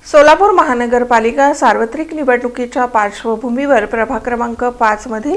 सोलापूर महानगरपालिका सार्वत्रिक निवडणुकीच्या पार्श्वभूमीवर प्रभाग क्रमांक 5 मधील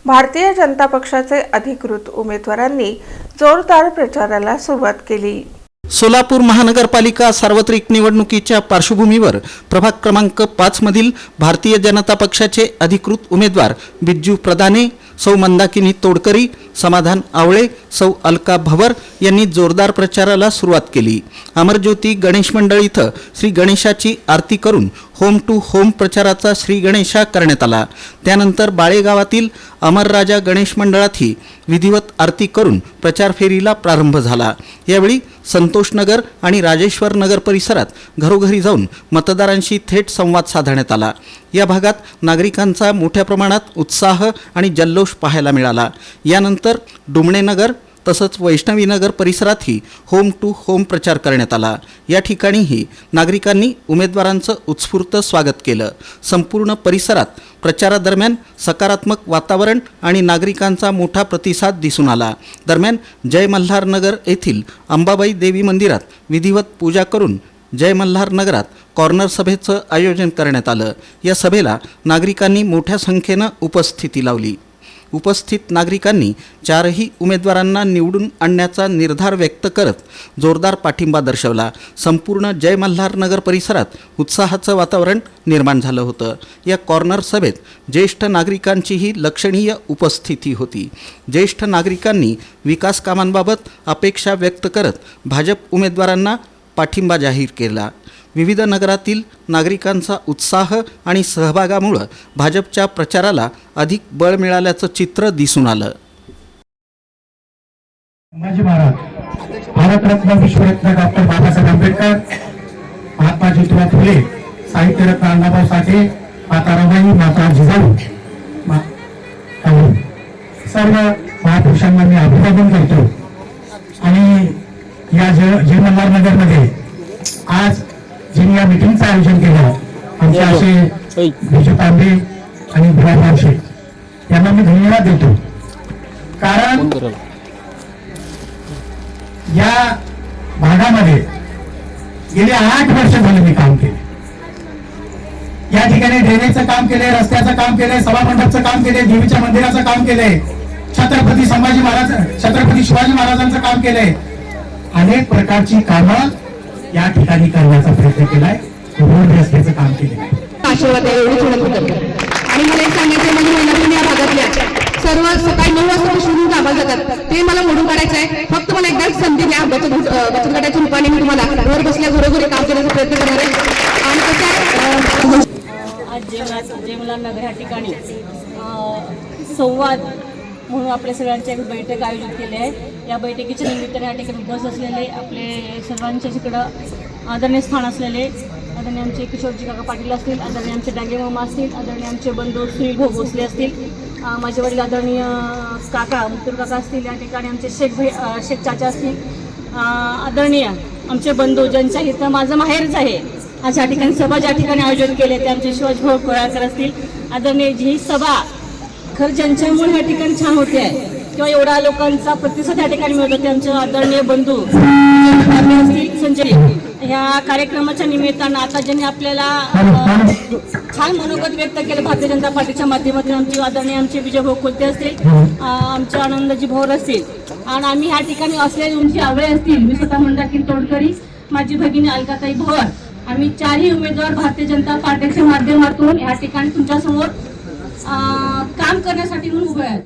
भारतीय जनता पक्षाचे अधिकृत उमेदवारांनी जोरदार प्रचाराला सुरुवात केली। सोलापूर महानगरपालिका सार्वत्रिक निवडणुकीच्या पार्श्वभूमीवर प्रभाग क्रमांक 5 मधील भारतीय जनता पक्षाचे अधिकृत उमेदवार बिज्जू प्रधाने, सौ मंदाकिनी तोडकरी, समाधान आवळे, सौ अलका भवर यांनी जोरदार प्रचाराला सुरुवात केली। अमरज्योती गणेश मंडळ इथं श्री गणेशाची आरती करून होम टू होम प्रचाराचा श्री गणेशा करण्यात आला। त्यानंतर बाळेगावातील अमरराजा गणेश मंडळातही विधिवत आरती करून प्रचार फेरीला प्रारंभ झाला। यावेळी संतोषनगर आणि राजेश्वर नगर परिसरात घरोघरी जाऊन मतदारांशी थेट संवाद साधण्यात आला। या भागात नागरिकांचा मोठ्या प्रमाणात उत्साह आणि जल्लोष पाहायला मिळाला। यानंतर डुमणे नगर तसंच वैष्णवीनगर परिसरातही होम टू होम प्रचार करण्यात आला। या ठिकाणीही नागरिकांनी उमेदवारांचं उत्स्फूर्त स्वागत केलं। संपूर्ण परिसरात प्रचारादरम्यान सकारात्मक वातावरण आणि नागरिकांचा मोठा प्रतिसाद दिसून आला। दरम्यान जय मल्हार नगर येथील अंबाबाई देवी मंदिरात विधिवत पूजा करून जय मल्हार नगरात कॉर्नर सभेचं आयोजन करण्यात आलं। या सभेला नागरिकांनी मोठ्या संख्येनं उपस्थिती लावली। उपस्थित नागरिकांनी चारही उमेदवारांना निवडून आणण्याचा निर्धार व्यक्त करत जोरदार पाठिंबा दर्शवला। संपूर्ण जय मल्हार नगर परिसरात उत्साहाचं वातावरण निर्माण झालं होतं। या कॉर्नर सभेत ज्येष्ठ नागरिकांचीही लक्षणीय उपस्थिती होती। ज्येष्ठ नागरिकांनी विकास कामांबाबत अपेक्षा व्यक्त करत भाजप उमेदवारांना पाठिंबा जाहीर केला। विविध नगरातील नागरिकांचा उत्साह आणि सहभागामुळे भाजपच्या प्रचाराला अधिक बळ मिळाल्याचं चित्र दिसून आलं। संभाजी महाराज, भारतरत्न विश्वरत्न डॉक्टर बाबासाहेब आंबेडकर, महात्मा ज्योतिबा फुले, साहित्यरत्न अण्णाभाऊ साठे, माता रमाई, माता जिजाऊ, सर्व महापुरुषांना मी अभिवादन करतो। आणि या जय मल्हार नगरमध्ये आज जिने या मीटिंगचं आयोजन केलं आमचे असे बिजू तांबे आणि भुवाभाऊ शेठ यांना मी धन्यवाद देतो। कारण या भागामध्ये गेले 8 वर्ष झाले मी काम केले। या ठिकाणी ड्रेनेजचं काम केले, रस्त्याचं काम केले, सभामंडपचं काम केले, देवीच्या मंदिराचं काम केले, छत्रपती शिवाजी महाराजांचं काम केले। अनेक प्रकारची कामं या ठिकाणी करण्याचा प्रयत्न केलाय, रोड रस्त्याचं काम केलंय। आशीर्वाद आणि मला एक सांगायचं म्हणजे महिलांनी या भागातल्या सर्व सकाळी 9 वाजता शोधून कामाला जातात, ते मला मोडून काढायचं आहे। फक्त मला एकदा संधी द्या, बचत गटाच्या रूपाने मी तुम्हाला घर बसल्या घरोघरी काम करण्याचा प्रयत्न करणार आहे। आणि कसं आज जय मल्हार नगर ह्या ठिकाणी संवाद म्हणून आपल्या सगळ्यांची एक बैठक आयोजित केली आहे। या बैठकीच्या निमित्ताने या ठिकाणी बस असलेले आपले सर्वांच्या तिकडं आदरणीय स्थान असलेले आदरणीय आमचे किशोरजी काका पाटील असतील, आदरणीय आमचे डांगे मामा असतील, आदरणीय आमचे बंधू सुनील भाऊ भोसले असतील, माझे वडील आदरणीय काका मुक्तूर काका असतील, या ठिकाणी आमचे शेख चाचा असतील, आदरणीय आमचे बंधू ज्यांच्या इथं माझं माहेरच आहे। आज या ठिकाणी सभा ज्या ठिकाणी आयोजित केले ते आमचे शिवाजी भाऊ कोळाकर असतील। आदरणीय ही सभा खरं ज्यांच्यामुळे या ठिकाणी छान होते आहे किंवा एवढा लोकांचा प्रतिसाद या ठिकाणी मिळतो ते आमचे आदरणीय बंधू असतील संजय। ह्या कार्यक्रमाच्या निमित्तानं आता ज्यांनी आपल्याला छान मनोगत व्यक्त केलं भारतीय जनता पार्टीच्या माध्यमातून आमचे विजयभाऊ खोलते असतील, आमचे आनंदजी भोर असतील, आणि आम्ही ह्या ठिकाणी असलेले उंची आवळे असतील, मी स्वतः मंदाकिनी तोडकरी, माझी भगिनी अलकाताई भोर, आम्ही चारही उमेदवार भारतीय जनता पार्टीच्या माध्यमातून या ठिकाणी तुमच्यासमोर काम करण्यासाठी म्हणून उभे आहेत।